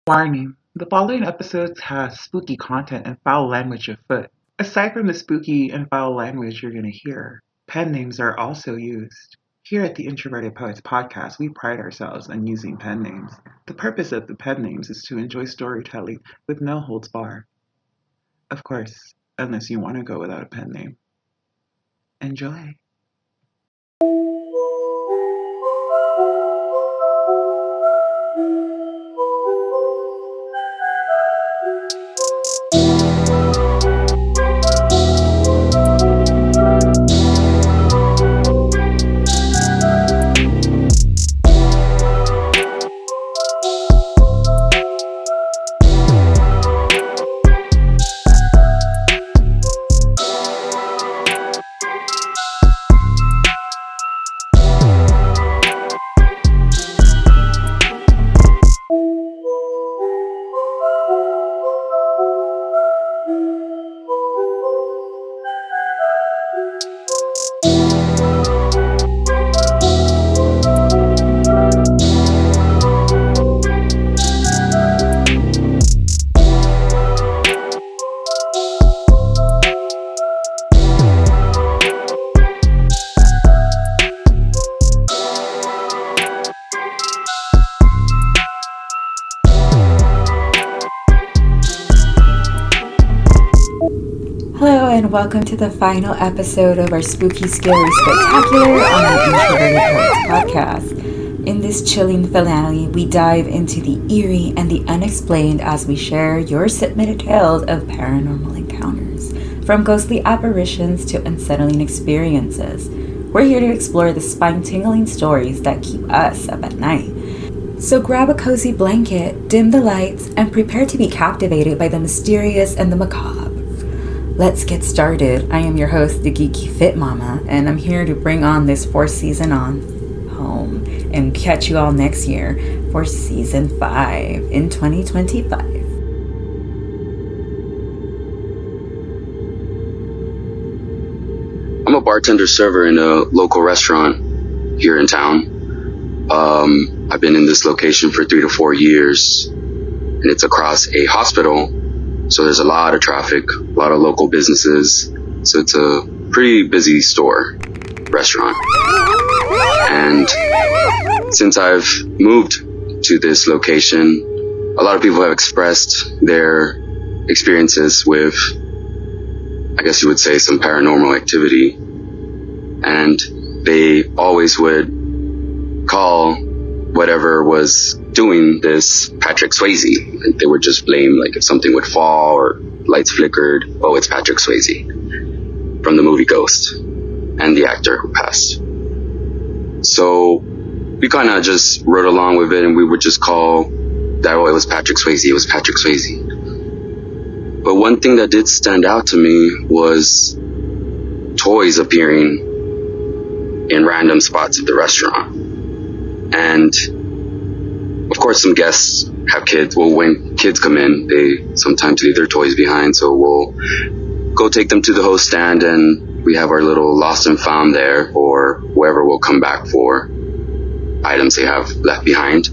Warning: the following episodes has spooky content and foul language afoot. Aside from the spooky and foul language you're going to hear, pen names are also used. Here at the Introverted Poets Podcast, we pride ourselves on using pen names. The purpose of the pen names is to enjoy storytelling with no holds barred. Of course, unless you want to go without a pen name. Enjoy. Hello and welcome to the final episode of our Spooky Scary Spectacular on the Introverted Poets Podcast. In this chilling finale, we dive into the eerie and the unexplained as we share your submitted tales of paranormal encounters, from ghostly apparitions to unsettling experiences. We're here to explore the spine-tingling stories that keep us up at night. So grab a cozy blanket, dim the lights, and prepare to be captivated by the mysterious and the macabre. Let's get started. I am your host, the Geeky Fit Mama, and I'm here to bring on this fourth season on home and catch you all next year for season 5 in 2025. I'm a bartender server in a local restaurant here in town. I've been in this location for 3 to 4 years, and it's across a hospital. So there's a lot of traffic, a lot of local businesses. So it's a pretty busy restaurant. And since I've moved to this location, a lot of people have expressed their experiences with, I guess you would say, some paranormal activity. And they always would call whatever was doing this Patrick Swayze. They would just blame, like, if something would fall or lights flickered, oh, it's Patrick Swayze from the movie Ghost, and the actor who passed. So we kind of just rode along with it, and we would just call that, oh, it was Patrick Swayze, it was Patrick Swayze. But one thing that did stand out to me was toys appearing in random spots of the restaurant. And of course, some guests have kids. Well, when kids come in, they sometimes leave their toys behind. So we'll go take them to the host stand, and we have our little lost and found there, or whoever will come back for items they have left behind.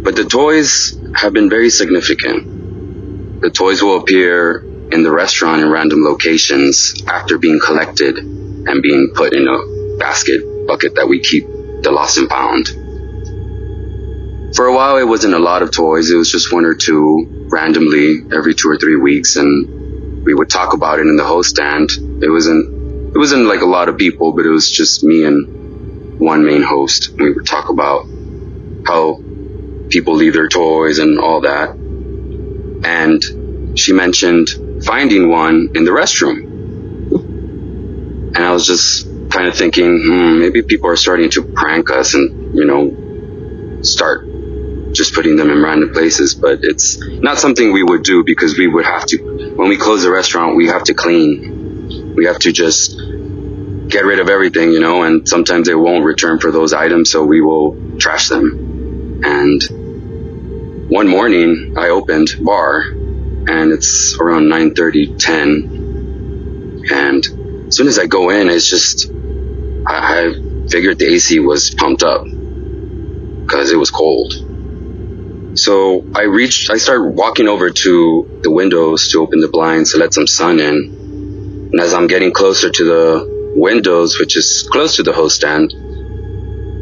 But the toys have been very significant. The toys will appear in the restaurant in random locations after being collected and being put in a bucket that we keep the lost and found. For a while, it wasn't a lot of toys. It was just 1 or 2 randomly every 2 or 3 weeks, and we would talk about it in the host stand. It wasn't like a lot of people, but it was just me and one main host. We would talk about how people leave their toys and all that. And she mentioned finding one in the restroom. And I was just kind of thinking, maybe people are starting to prank us and, start just putting them in random places. But it's not something we would do, because we would have to, when we close the restaurant, we have to clean. We have to just get rid of everything, and sometimes they won't return for those items, so we will trash them. And one morning I opened bar, and it's around 9:30, 10. And as soon as I go in, it's just, I figured the AC was pumped up because it was cold. So I started walking over to the windows to open the blinds to let some sun in. And as I'm getting closer to the windows, which is close to the host stand,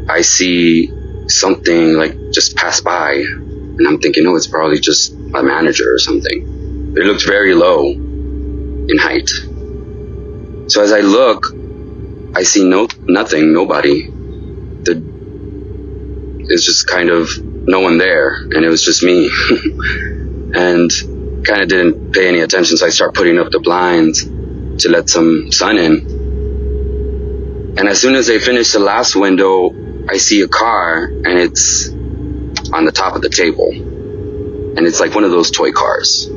I see something like just pass by. And I'm thinking, oh, it's probably just my manager or something. It looked very low in height. So as I look, I see nothing, nobody. It's just kind of no one there, and it was just me. And kind of didn't pay any attention, so I start putting up the blinds to let some sun in. And as soon as they finish the last window, I see a car, and it's on the top of the table. And it's like one of those toy cars.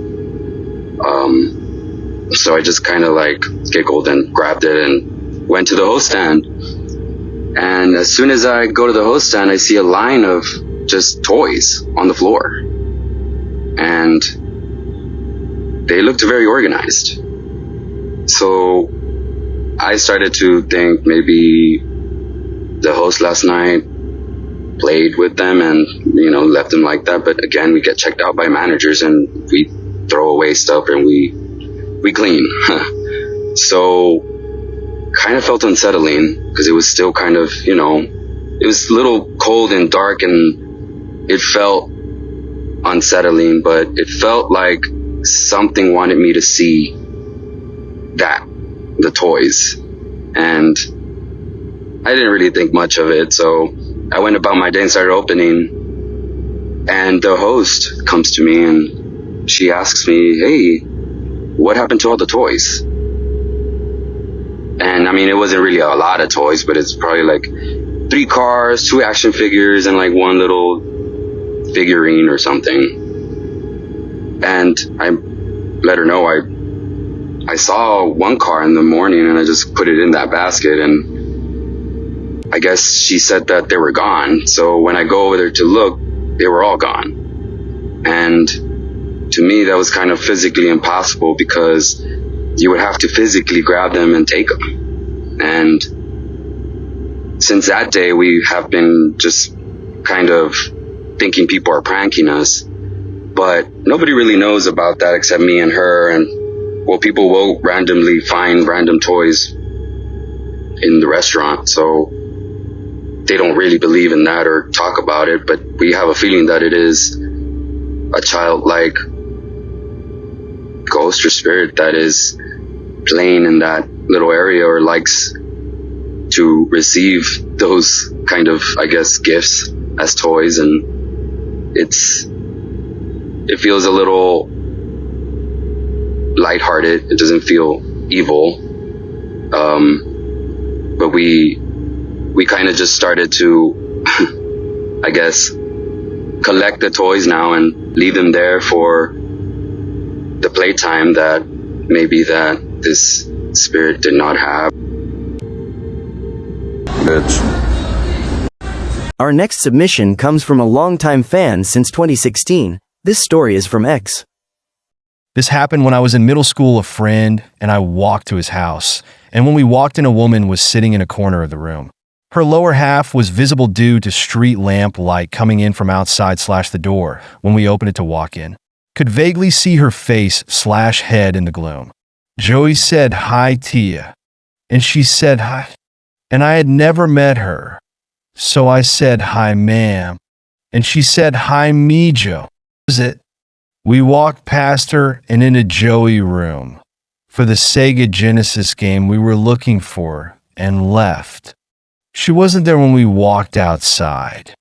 So I just kind of like giggled and grabbed it and went to the host stand. And as soon as I go to the host stand, I see a line of just toys on the floor. And they looked very organized. So I started to think maybe the host last night played with them and, left them like that. But again, we get checked out by managers and we throw away stuff and we clean. So kind of felt unsettling because it was still kind of, it was a little cold and dark and it felt unsettling, but it felt like something wanted me to see the toys. And I didn't really think much of it, so I went about my day and started opening, and the host comes to me and she asks me, hey, what happened to all the toys? And I mean, it wasn't really a lot of toys, but it's probably like 3 cars, 2 action figures, and like 1 little figurine or something. And I let her know I saw 1 car in the morning and I just put it in that basket, and I guess she said that they were gone. So when I go over there to look, they were all gone. And to me, that was kind of physically impossible because you would have to physically grab them and take them. And since that day, we have been just kind of thinking people are pranking us. But nobody really knows about that except me and her. And, well, people will randomly find random toys in the restaurant. So they don't really believe in that or talk about it. But we have a feeling that it is a childlike ghost or spirit that is playing in that little area or likes to receive those kind of, I guess, gifts as toys. And it feels a little lighthearted. It doesn't feel evil. But we kind of just started to, I guess, collect the toys now and leave them there for the playtime that maybe that this spirit did not have. Bitch. Our next submission comes from a longtime fan since 2016. This story is from X. This happened when I was in middle school, a friend and I walked to his house. And when we walked in, a woman was sitting in a corner of the room. Her lower half was visible due to street lamp light coming in from outside / the door when we opened it to walk in. Could vaguely see her face / head in the gloom. Joey said hi to you. And she said hi. And I had never met her. So I said hi, ma'am. And she said hi, me, Joe. Was it? We walked past her and into Joey's room for the Sega Genesis game we were looking for and left. She wasn't there when we walked outside.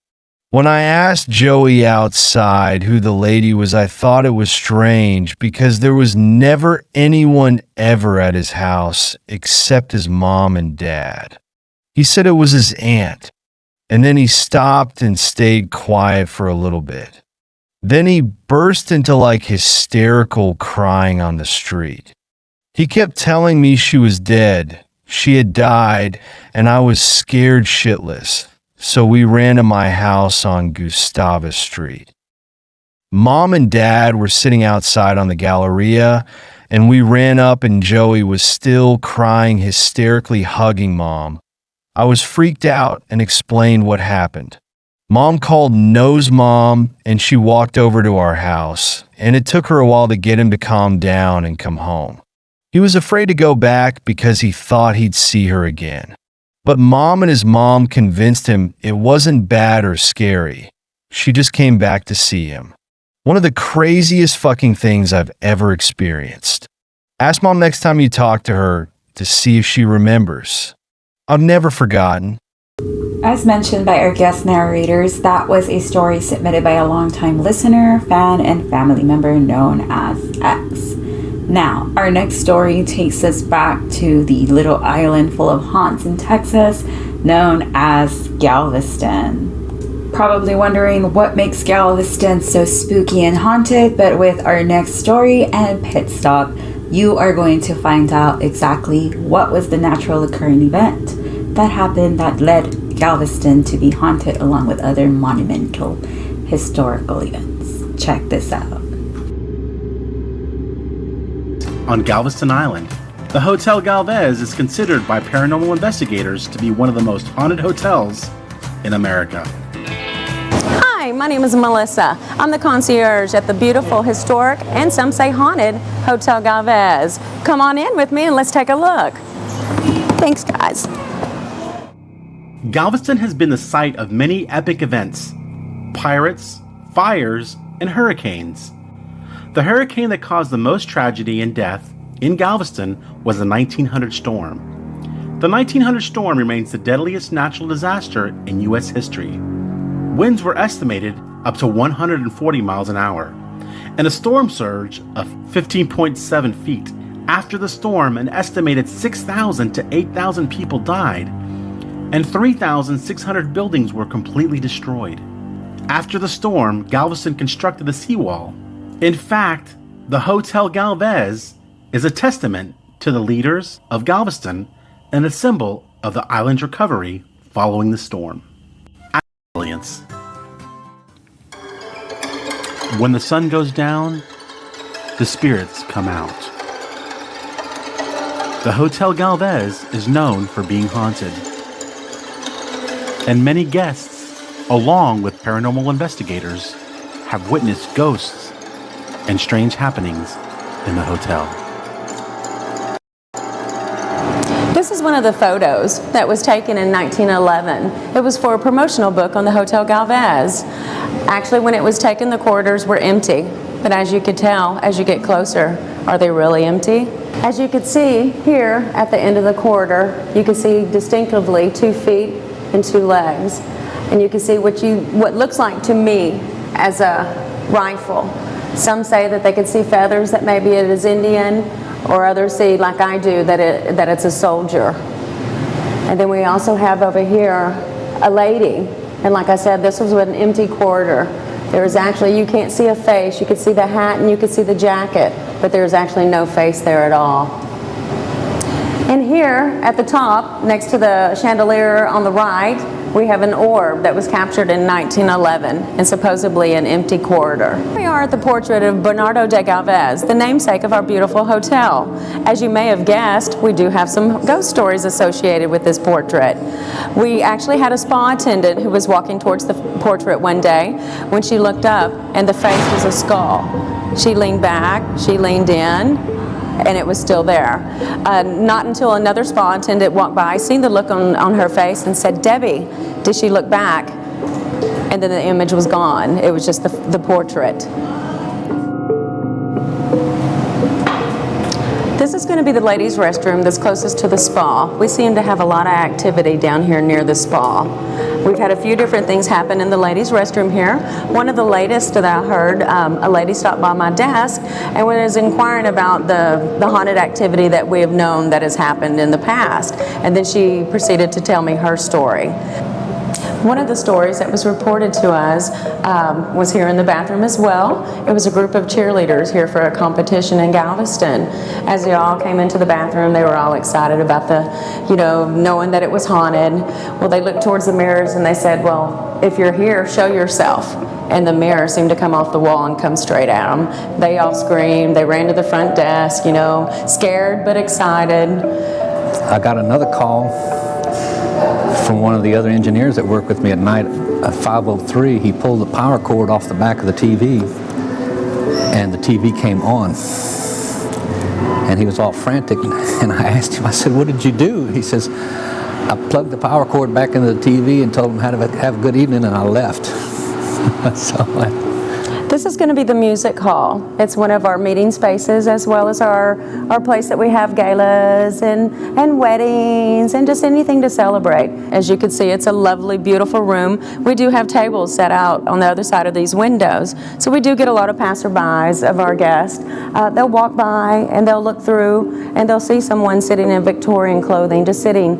When I asked Joey outside who the lady was, I thought it was strange because there was never anyone ever at his house except his mom and dad. He said it was his aunt, and then he stopped and stayed quiet for a little bit. Then he burst into like hysterical crying on the street. He kept telling me she was dead. She had died, and I was scared shitless. So we ran to my house on Gustavus Street. Mom and Dad were sitting outside on the Galleria, and we ran up and Joey was still crying, hysterically hugging Mom. I was freaked out and explained what happened. Mom called Nose Mom, and she walked over to our house, and it took her a while to get him to calm down and come home. He was afraid to go back because he thought he'd see her again. But Mom and his mom convinced him it wasn't bad or scary. She just came back to see him. One of the craziest fucking things I've ever experienced. Ask Mom next time you talk to her to see if she remembers. I've never forgotten. As mentioned by our guest narrators, that was a story submitted by a longtime listener, fan, and family member known as X. Now, our next story takes us back to the little island full of haunts in Texas known as Galveston. Probably wondering what makes Galveston so spooky and haunted, but with our next story and pit stop, you are going to find out exactly what was the natural occurring event that happened that led Galveston to be haunted along with other monumental historical events. Check this out. On Galveston Island, the Hotel Galvez is considered by paranormal investigators to be one of the most haunted hotels in America. Hi, my name is Melissa. I'm the concierge at the beautiful, historic, and some say haunted Hotel Galvez. Come on in with me and let's take a look. Thanks, guys. Galveston has been the site of many epic events: pirates, fires, and hurricanes. The hurricane that caused the most tragedy and death in Galveston was the 1900 storm. The 1900 storm remains the deadliest natural disaster in U.S. history. Winds were estimated up to 140 miles an hour, and a storm surge of 15.7 feet. After the storm, an estimated 6,000 to 8,000 people died, and 3,600 buildings were completely destroyed. After the storm, Galveston constructed a seawall. In fact, the Hotel Galvez is a testament to the leaders of Galveston and a symbol of the island's recovery following the storm. Brilliance. When the sun goes down, the spirits come out. The Hotel Galvez is known for being haunted, and many guests, along with paranormal investigators, have witnessed ghosts and strange happenings in the hotel. This is one of the photos that was taken in 1911. It was for a promotional book on the Hotel Galvez. Actually, when it was taken, the corridors were empty. But as you could tell, as you get closer, are they really empty? As you could see here at the end of the corridor, you can see distinctively 2 feet and 2 legs. And you can see what looks like to me as a rifle. Some say that they can see feathers, that maybe it is Indian, or others see, like I do, that it's a soldier. And then we also have over here a lady. And like I said, this was an empty corridor. There is actually, you can't see a face. You can see the hat and you can see the jacket, but there's actually no face there at all. And here at the top, next to the chandelier on the right, we have an orb that was captured in 1911 and supposedly an empty corridor. We are at the portrait of Bernardo de Galvez, the namesake of our beautiful hotel. As you may have guessed, we do have some ghost stories associated with this portrait. We actually had a spa attendant who was walking towards the portrait one day when she looked up and the face was a skull. She leaned back, she leaned in, and it was still there. Not until another spa attendant walked by, seen the look on her face and said, "Debbie, did she look back?" And then the image was gone. It was just the portrait. This is going to be the ladies' restroom that's closest to the spa. We seem to have a lot of activity down here near the spa. We've had a few different things happen in the ladies' restroom here. One of the latest that I heard, a lady stopped by my desk and was inquiring about the haunted activity that we have known that has happened in the past. And then she proceeded to tell me her story. One of the stories that was reported to us was here in the bathroom as well. It was a group of cheerleaders here for a competition in Galveston. As they all came into the bathroom, they were all excited about knowing that it was haunted. Well, they looked towards the mirrors and they said, "Well, if you're here, show yourself." And the mirror seemed to come off the wall and come straight at them. They all screamed. They ran to the front desk, scared but excited. I got another call from one of the other engineers that work with me at night at 5:03, he pulled the power cord off the back of the TV, and the TV came on. And he was all frantic, and I asked him, I said, "What did you do?" He says, "I plugged the power cord back into the TV and told him how to have a good evening, and I left." This is going to be the music hall. It's one of our meeting spaces, as well as our place that we have galas and weddings and just anything to celebrate. As you can see, it's a lovely, beautiful room. We do have tables set out on the other side of these windows, so we do get a lot of passerbys of our guests. They'll walk by and they'll look through and they'll see someone sitting in Victorian clothing, just sitting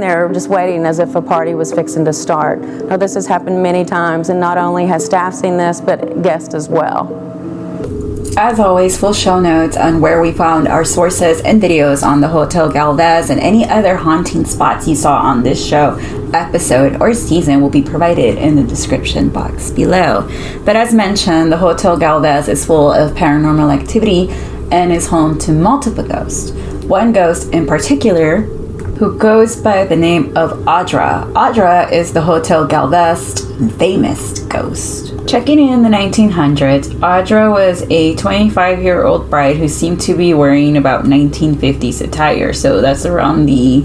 there, just waiting as if a party was fixing to start. Now, this has happened many times, and not only has staff seen this, but guests as well. As always, full show notes on where we found our sources and videos on the Hotel Galvez and any other haunting spots you saw on this show, episode, or season will be provided in the description box below. But as mentioned, the Hotel Galvez is full of paranormal activity and is home to multiple ghosts. One ghost in particular, who goes by the name of Audra. Audra is the Hotel Galvez famous ghost. Checking in the 1900s, Audra was a 25-year-old bride who seemed to be wearing about 1950s attire, so that's around the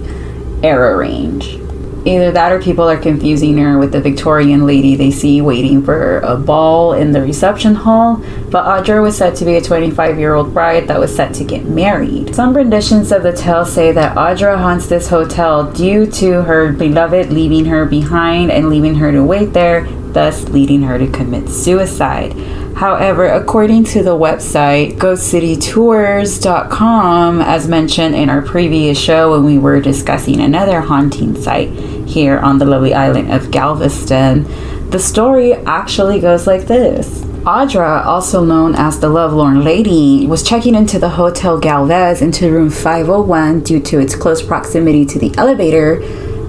era range. Either that or people are confusing her with the Victorian lady they see waiting for a ball in the reception hall, but Audra was said to be a 25-year-old bride that was set to get married. Some renditions of the tale say that Audra haunts this hotel due to her beloved leaving her behind and leaving her to wait there, thus leading her to commit suicide. However, according to the website ghostcitytours.com, as mentioned in our previous show when we were discussing another haunting site here on the lovely island of Galveston, the story actually goes like this. Audra, also known as the Lovelorn Lady, was checking into the Hotel Galvez into room 501 due to its close proximity to the elevator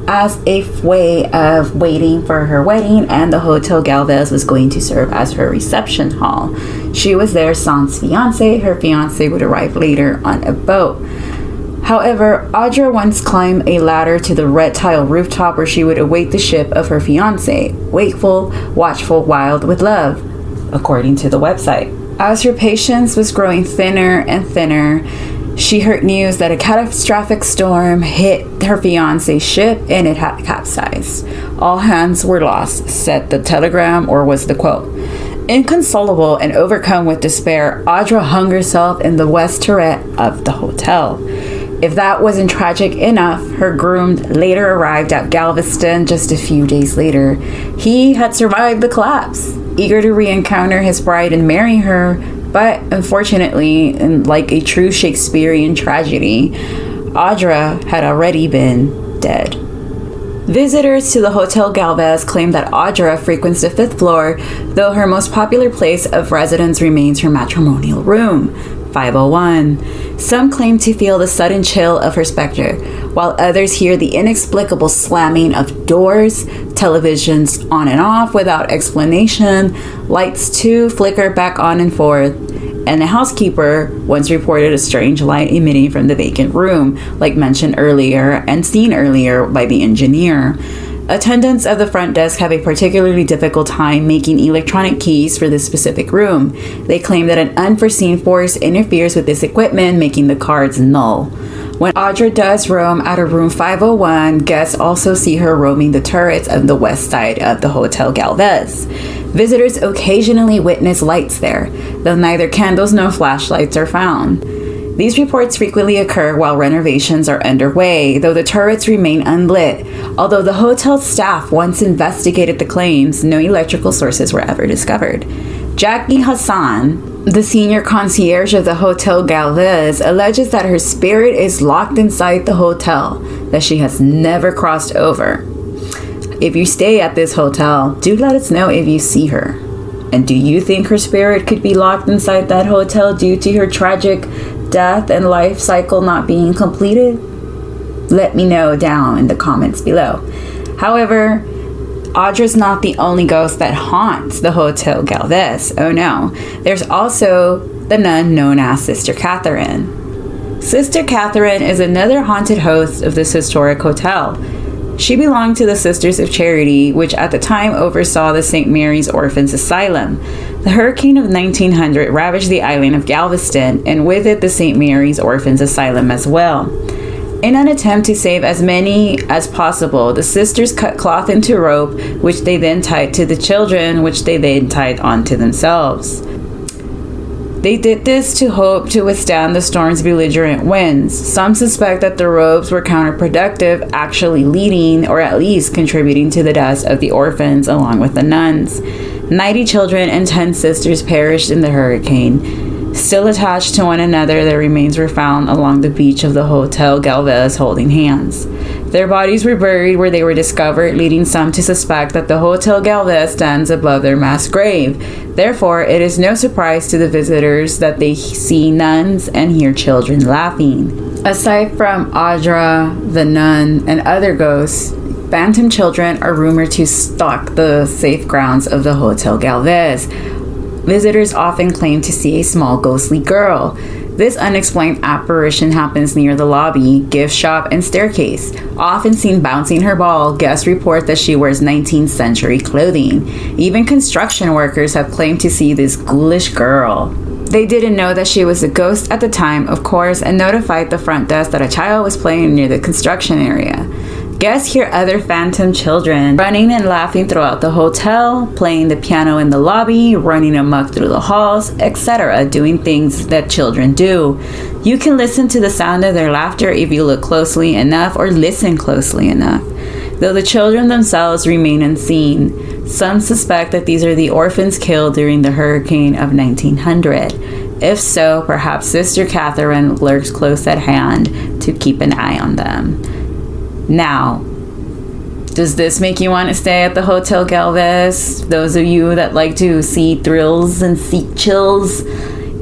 as a way of waiting for her wedding, and the Hotel Galvez was going to serve as her reception hall. She was there sans fiance. Her fiance would arrive later on a boat. However, Audra once climbed a ladder to the red tile rooftop where she would await the ship of her fiance, wakeful, watchful, wild with love, according to the website. As her patience was growing thinner and thinner, she heard news that a catastrophic storm hit her fiance's ship and it had capsized. All hands were lost, said the telegram, or was the quote. Inconsolable and overcome with despair, Audra hung herself in the west turret of the hotel. If that wasn't tragic enough, her groom later arrived at Galveston just a few days later. He had survived the collapse, eager to re-encounter his bride and marry her, but unfortunately, like a true Shakespearean tragedy, Audra had already been dead. Visitors to the Hotel Galvez claim that Audra frequents the 5th floor, though her most popular place of residence remains her matrimonial room, 501. Some claim to feel the sudden chill of her specter, while others hear the inexplicable slamming of doors, televisions on and off without explanation, lights too flicker back on and forth, and the housekeeper once reported a strange light emitting from the vacant room, like mentioned earlier and seen earlier by the engineer. Attendants of the front desk have a particularly difficult time making electronic keys for this specific room. They claim that an unforeseen force interferes with this equipment, making the cards null. When Audra does roam out of room 501, guests also see her roaming the turrets of the west side of the Hotel Galvez. Visitors occasionally witness lights there, though neither candles nor flashlights are found. These reports frequently occur while renovations are underway, though the turrets remain unlit. Although the hotel staff once investigated the claims, no electrical sources were ever discovered. Jackie Hassan, the senior concierge of the Hotel Galvez, alleges that her spirit is locked inside the hotel, that she has never crossed over. If you stay at this hotel, do let us know if you see her. And do you think her spirit could be locked inside that hotel due to her tragic death and life cycle not being completed? Let me know down in the comments below. However, Audra's not the only ghost that haunts the Hotel Galvez. Oh no, there's also the nun known as Sister Katheryn. Sister Katheryn is another haunted host of this historic hotel. She belonged to the Sisters of Charity, which at the time oversaw the St. Mary's Orphans Asylum. The hurricane of 1900 ravaged the island of Galveston, and with it the St. Mary's Orphans Asylum as well. In an attempt to save as many as possible, the sisters cut cloth into rope, which they then tied to the children, which they then tied onto themselves. They did this to hope to withstand the storm's belligerent winds. Some suspect that the ropes were counterproductive, actually leading or at least contributing to the deaths of the orphans along with the nuns. 90 children and 10 sisters perished in the hurricane. Still attached to one another, their remains were found along the beach of the Hotel Galvez holding hands. Their bodies were buried where they were discovered, leading some to suspect that the Hotel Galvez stands above their mass grave. Therefore, it is no surprise to the visitors that they see nuns and hear children laughing. Aside from Audra, the nun, and other ghosts, phantom children are rumored to stalk the safe grounds of the Hotel Galvez. Visitors often claim to see a small ghostly girl. This unexplained apparition happens near the lobby, gift shop, and staircase. Often seen bouncing her ball, guests report that she wears 19th century clothing. Even construction workers have claimed to see this ghoulish girl. They didn't know that she was a ghost at the time, of course, and notified the front desk that a child was playing near the construction area. Guests hear other phantom children running and laughing throughout the hotel, playing the piano in the lobby, running amok through the halls, etc., doing things that children do. You can listen to the sound of their laughter if you look closely enough or listen closely enough, though the children themselves remain unseen. Some suspect that these are the orphans killed during the hurricane of 1900. If so, perhaps Sister Katheryns lurks close at hand to keep an eye on them. Now, does this make you want to stay at the Hotel Galvez? Those of you that like to see thrills and seek chills,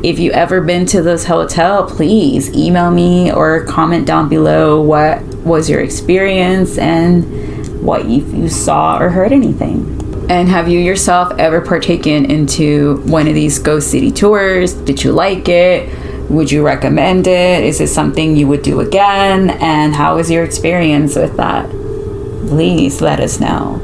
if you ever been to this hotel, please email me or comment down below what was your experience and what if you saw or heard anything. And have you yourself ever partaken into one of these ghost city tours? Did you like it? Would you recommend it? Is it something you would do again? And how was your experience with that? Please let us know.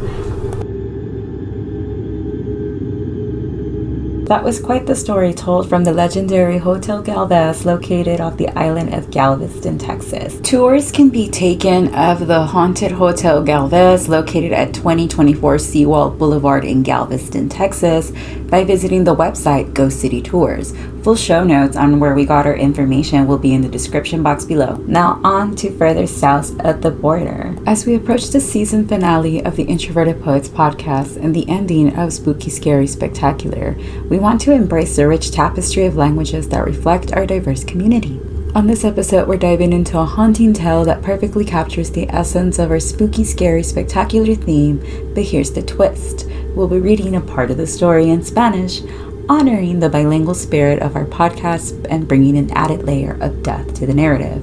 That was quite the story told from the legendary Hotel Galvez located off the island of Galveston, Texas. Tours can be taken of the haunted Hotel Galvez located at 2024 Seawall Boulevard in Galveston, Texas by visiting the website Ghost City Tours. Full show notes on where we got our information will be in the description box below. Now on to further south at the border. As we approach the season finale of the Introverted Poets Podcast and the ending of Spooky, Scary, Spectacular, we want to embrace the rich tapestry of languages that reflect our diverse community. On this episode, we're diving into a haunting tale that perfectly captures the essence of our spooky, scary, spectacular theme, but here's the twist. We'll be reading a part of the story in Spanish, honoring the bilingual spirit of our podcast and bringing an added layer of depth to the narrative.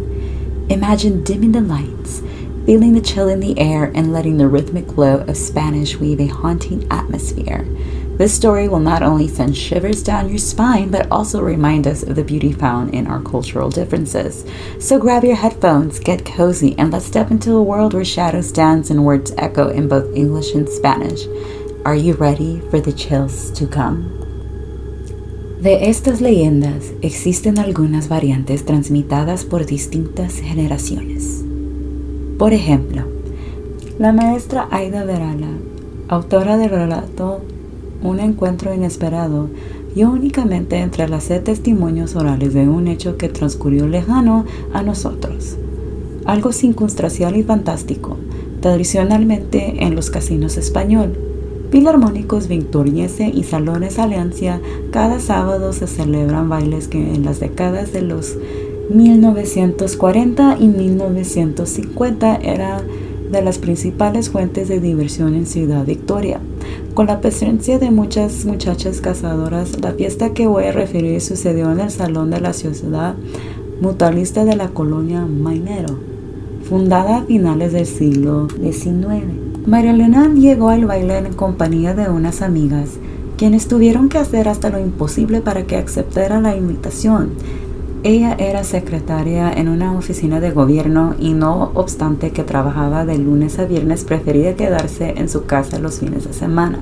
Imagine dimming the lights, feeling the chill in the air, and letting the rhythmic flow of Spanish weave a haunting atmosphere. This story will not only send shivers down your spine, but also remind us of the beauty found in our cultural differences. So grab your headphones, get cozy, and let's step into a world where shadows dance and words echo in both English and Spanish. Are you ready for the chills to come? De estas leyendas existen algunas variantes transmitidas por distintas generaciones. Por ejemplo, la maestra Aida Verala, autora del relato Un encuentro inesperado, y únicamente entrelacé testimonios orales de un hecho que transcurrió lejano a nosotros. Algo circunstancial y fantástico, tradicionalmente en los casinos español, filarmónicos Victoriense y salones Alianza, cada sábado se celebran bailes que en las décadas de los 1940 y 1950 eran de las principales fuentes de diversión en Ciudad Victoria. Con la presencia de muchas muchachas cazadoras, la fiesta que voy a referir sucedió en el salón de la Sociedad Mutualista de la colonia Maligno, fundada a finales del siglo XIX. María Elena llegó al baile en compañía de unas amigas, quienes tuvieron que hacer hasta lo imposible para que aceptara la invitación. Ella era secretaria en una oficina de gobierno y no obstante que trabajaba de lunes a viernes, prefería quedarse en su casa los fines de semana,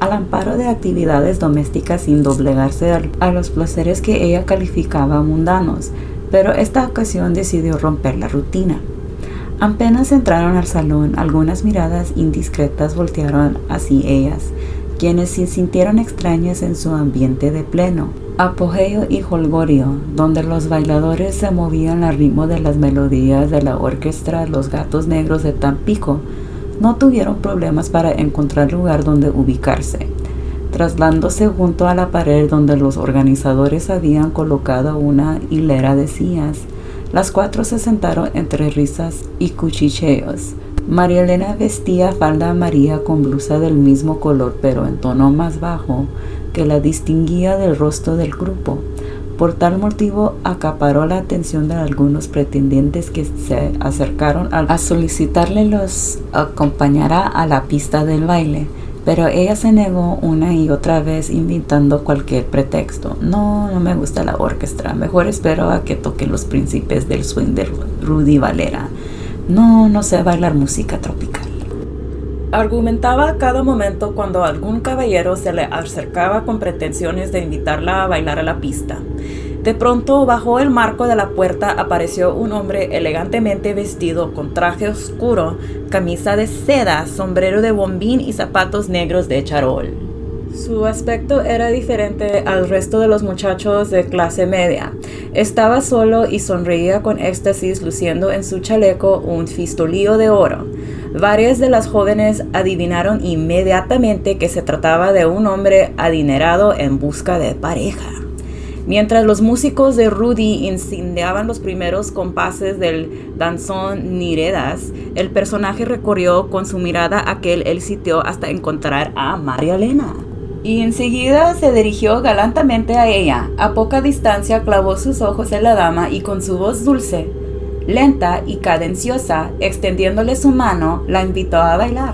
al amparo de actividades domésticas sin doblegarse a los placeres que ella calificaba mundanos, pero esta ocasión decidió romper la rutina. Apenas entraron al salón, algunas miradas indiscretas voltearon hacia ellas, quienes se sintieron extrañas en su ambiente de pleno apogeo y jolgorio, donde los bailadores se movían al ritmo de las melodías de la orquesta. Los gatos negros de Tampico no tuvieron problemas para encontrar lugar donde ubicarse, trasladándose junto a la pared donde los organizadores habían colocado una hilera de sillas. Las cuatro se sentaron entre risas y cuchicheos. María Elena vestía falda amarilla con blusa del mismo color, pero en tono más bajo, que la distinguía del rostro del grupo. Por tal motivo acaparó la atención de algunos pretendientes que se acercaron a solicitarle los acompañara a la pista del baile, pero ella se negó una y otra vez inventando cualquier pretexto. No me gusta la orquesta, mejor espero a que toquen los príncipes del swing de Rudy Valera. No sé bailar música tropical. Argumentaba a cada momento cuando algún caballero se le acercaba con pretensiones de invitarla a bailar a la pista. De pronto, bajo el marco de la puerta apareció un hombre elegantemente vestido con traje oscuro, camisa de seda, sombrero de bombín y zapatos negros de charol. Su aspecto era diferente al resto de los muchachos de clase media. Estaba solo y sonreía con éxtasis, luciendo en su chaleco un fistolillo de oro. Varias de las jóvenes adivinaron inmediatamente que se trataba de un hombre adinerado en busca de pareja. Mientras los músicos de Rudy incendiaban los primeros compases del danzón Niredas, el personaje recorrió con su mirada aquel sitio hasta encontrar a María Elena. Y enseguida se dirigió galantemente a ella. A poca distancia clavó sus ojos en la dama y con su voz dulce, lenta y cadenciosa, extendiéndole su mano, la invitó a bailar.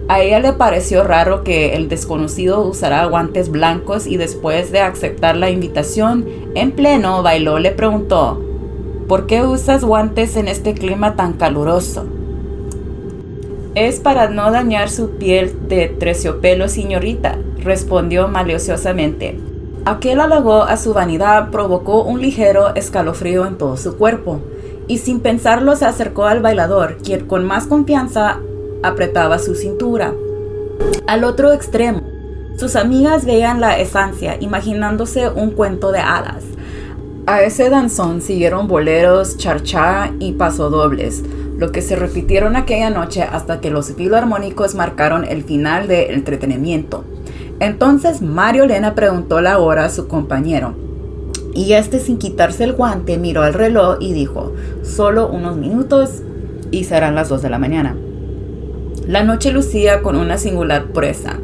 A ella le pareció raro que el desconocido usara guantes blancos y después de aceptar la invitación, en pleno bailó le preguntó: ¿por qué usas guantes en este clima tan caluroso? Es para no dañar su piel de terciopelo, señorita, respondió maliciosamente. Aquel halago a su vanidad provocó un ligero escalofrío en todo su cuerpo, y sin pensarlo se acercó al bailador, quien con más confianza apretaba su cintura. Al otro extremo, sus amigas veían la esencia, imaginándose un cuento de hadas. A ese danzón siguieron boleros, charchá y pasodobles, lo que se repitieron aquella noche hasta que los filarmónicos marcaron el final del entretenimiento. Entonces María Elena preguntó la hora a su compañero, y sin quitarse el guante miró el reloj y dijo: solo unos minutos y serán las 2 de la mañana. La noche lucía con una singular pureza,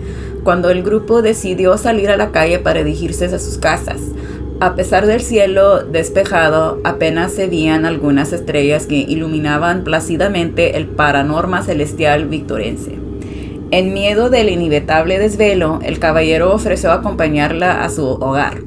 cuando el grupo decidió salir a la calle para dirigirse a sus casas. A pesar del cielo despejado, apenas se veían algunas estrellas que iluminaban plácidamente el panorama celestial victorense. En miedo del inevitable desvelo, el caballero ofreció acompañarla a su hogar.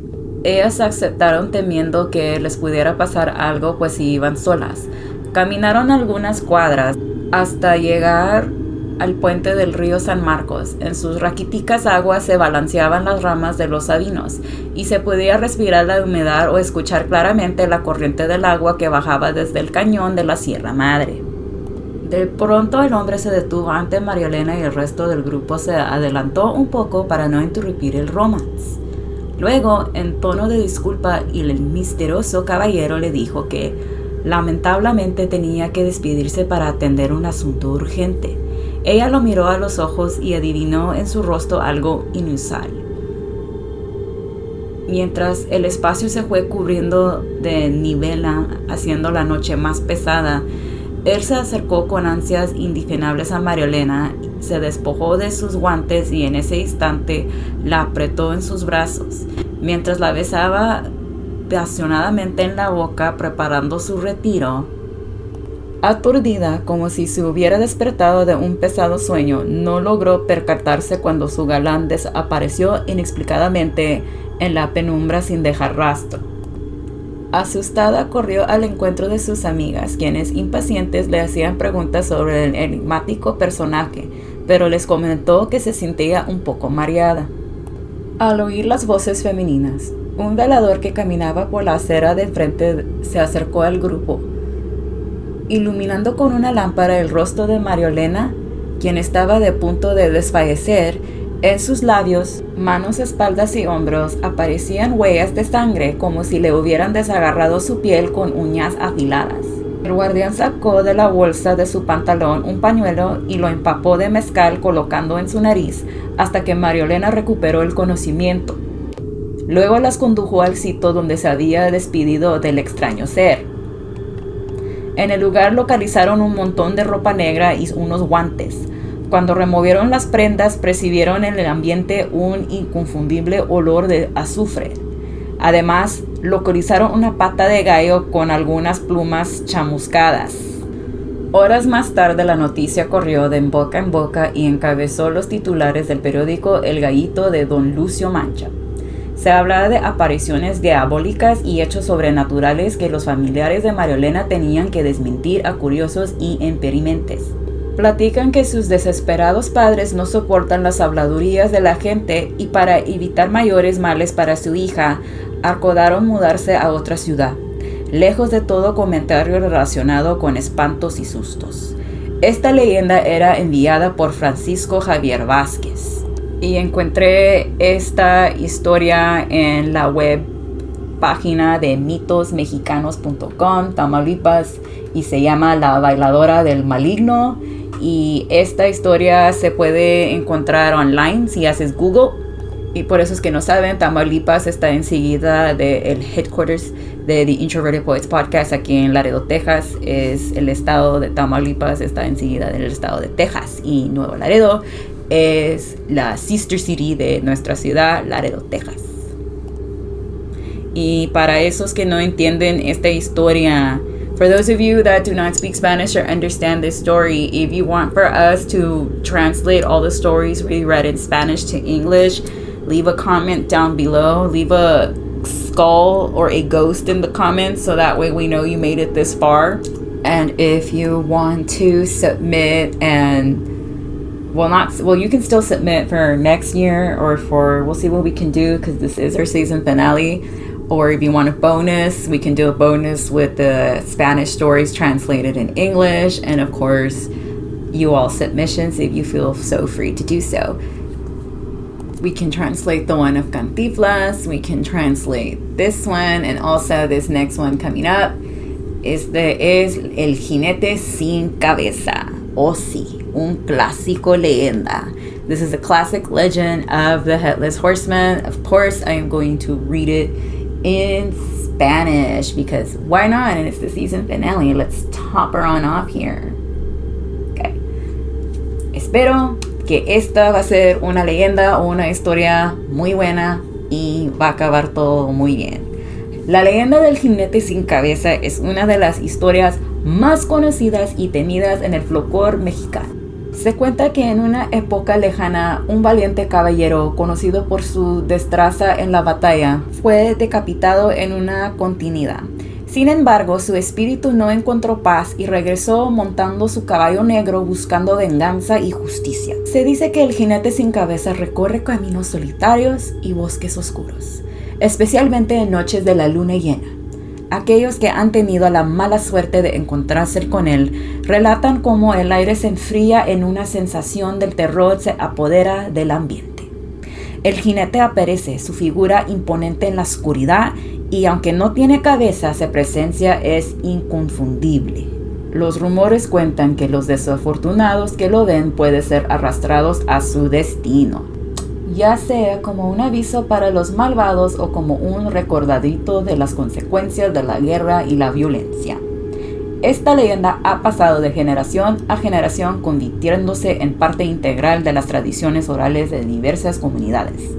Ellas aceptaron temiendo que les pudiera pasar algo, pues si iban solas. Caminaron algunas cuadras hasta llegar al puente del río San Marcos. En sus raquíticas aguas se balanceaban las ramas de los sabinos y se podía respirar la humedad o escuchar claramente la corriente del agua que bajaba desde el cañón de la Sierra Madre. De pronto el hombre se detuvo ante María Elena y el resto del grupo se adelantó un poco para no interrumpir el romance. Luego, en tono de disculpa, el misterioso caballero le dijo que lamentablemente tenía que despedirse para atender un asunto urgente. Ella lo miró a los ojos y adivinó en su rostro algo inusual. Mientras el espacio se fue cubriendo de niebla, haciendo la noche más pesada, él se acercó con ansias indefinables a María Elena, se despojó de sus guantes y en ese instante la apretó en sus brazos, mientras la besaba apasionadamente en la boca, preparando su retiro. Aturdida, como si se hubiera despertado de un pesado sueño, no logró percatarse cuando su galán desapareció inexplicadamente en la penumbra sin dejar rastro. Asustada, corrió al encuentro de sus amigas, quienes impacientes le hacían preguntas sobre el enigmático personaje, pero les comentó que se sentía un poco mareada. Al oír las voces femeninas, un velador que caminaba por la acera de frente se acercó al grupo, iluminando con una lámpara el rostro de Mariolena, quien estaba de punto de desfallecer. En sus labios, manos, espaldas y hombros aparecían huellas de sangre, como si le hubieran desagarrado su piel con uñas afiladas. El guardián sacó de la bolsa de su pantalón un pañuelo y lo empapó de mezcal, colocando en su nariz hasta que Mariolena recuperó el conocimiento. Luego las condujo al sitio donde se había despedido del extraño ser. En el lugar localizaron un montón de ropa negra y unos guantes. Cuando removieron las prendas, percibieron en el ambiente un inconfundible olor de azufre. Además, localizaron una pata de gallo con algunas plumas chamuscadas. Horas más tarde, la noticia corrió de boca en boca y encabezó los titulares del periódico El Gallito de Don Lucio Mancha. Se hablaba de apariciones diabólicas y hechos sobrenaturales que los familiares de Mariolena tenían que desmentir a curiosos y imperimentes. Platican que sus desesperados padres no soportan las habladurías de la gente y para evitar mayores males para su hija, acordaron mudarse a otra ciudad, lejos de todo comentario relacionado con espantos y sustos. Esta leyenda era enviada por Francisco Javier Vázquez. Y encontré esta historia en la web página de mitosmexicanos.com, Tamaulipas, y se llama La Bailadora del Maligno. Y esta historia se puede encontrar online si haces Google. Y por eso es que no saben, Tamaulipas está enseguida del headquarters de The Introverted Poets Podcast aquí en Laredo, Texas. Es el estado de Tamaulipas, está enseguida del estado de Texas. Y Nuevo Laredo es la sister city de nuestra ciudad, Laredo, Texas. Y para esos que no entienden esta historia, for those of you that do not speak Spanish or understand this story, if you want for us to translate all the stories we read in Spanish to English, leave a comment down below. Leave a skull or a ghost in the comments so that way we know you made it this far. And if you want to submit you can still submit for next year or we'll see what we can do because this is our season finale. Or if you want a bonus, we can do a bonus with the Spanish stories translated in English. And of course, you all submissions if you feel so free to do so. We can translate the one of Cantinflas. We can translate this one. And also this next one coming up es El Jinete sin Cabeza. O sí, un clásico leyenda. This is a classic legend of the Headless Horseman. Of course, I am going to read it in Spanish because why not? And it's the season finale. Let's top her on off here. Okay. Espero que esta va a ser una leyenda o una historia muy buena y va a acabar todo muy bien. La leyenda del jinete sin cabeza es una de las historias más conocidas y temidas en el folclore mexicano. Se cuenta que en una época lejana, un valiente caballero conocido por su destreza en la batalla fue decapitado en una contienda. Sin embargo, su espíritu no encontró paz y regresó montando su caballo negro buscando venganza y justicia. Se dice que el jinete sin cabeza recorre caminos solitarios y bosques oscuros, especialmente en noches de la luna llena. Aquellos que han tenido la mala suerte de encontrarse con él relatan cómo el aire se enfría en una sensación del terror se apodera del ambiente. El jinete aparece, su figura imponente en la oscuridad y aunque no tiene cabeza, su presencia es inconfundible. Los rumores cuentan que los desafortunados que lo ven pueden ser arrastrados a su destino, ya sea como un aviso para los malvados o como un recordadito de las consecuencias de la guerra y la violencia. Esta leyenda ha pasado de generación a generación, convirtiéndose en parte integral de las tradiciones orales de diversas comunidades.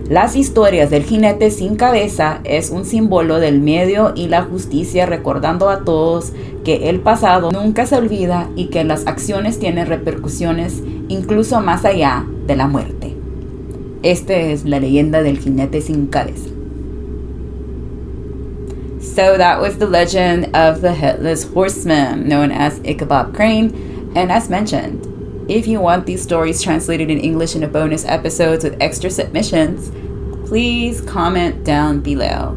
Las historias del jinete sin cabeza es un símbolo del miedo y la justicia, recordando a todos que el pasado nunca se olvida y que las acciones tienen repercusiones incluso más allá de la muerte. Esta es la leyenda del jinete sin cabeza. So that was the legend of the Headless Horseman, known as Ichabod Crane. And as mentioned, if you want these stories translated in English in a bonus episodes with extra submissions, please comment down below.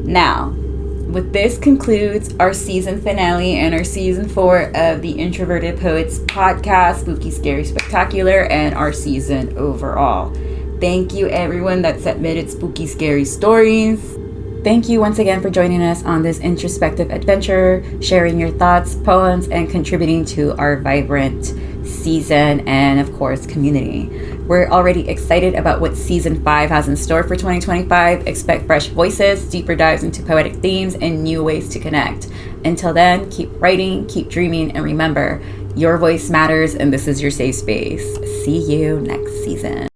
Now, with this concludes our season finale and our season 4 of the Introverted Poets Podcast, Spooky, Scary, Spectacular, and our season overall. Thank you everyone that submitted spooky, scary stories. Thank you once again for joining us on this introspective adventure, sharing your thoughts, poems, and contributing to our vibrant season and, of course, community. We're already excited about what Season 5 has in store for 2025. Expect fresh voices, deeper dives into poetic themes, and new ways to connect. Until then, keep writing, keep dreaming, and remember, your voice matters, and this is your safe space. See you next season.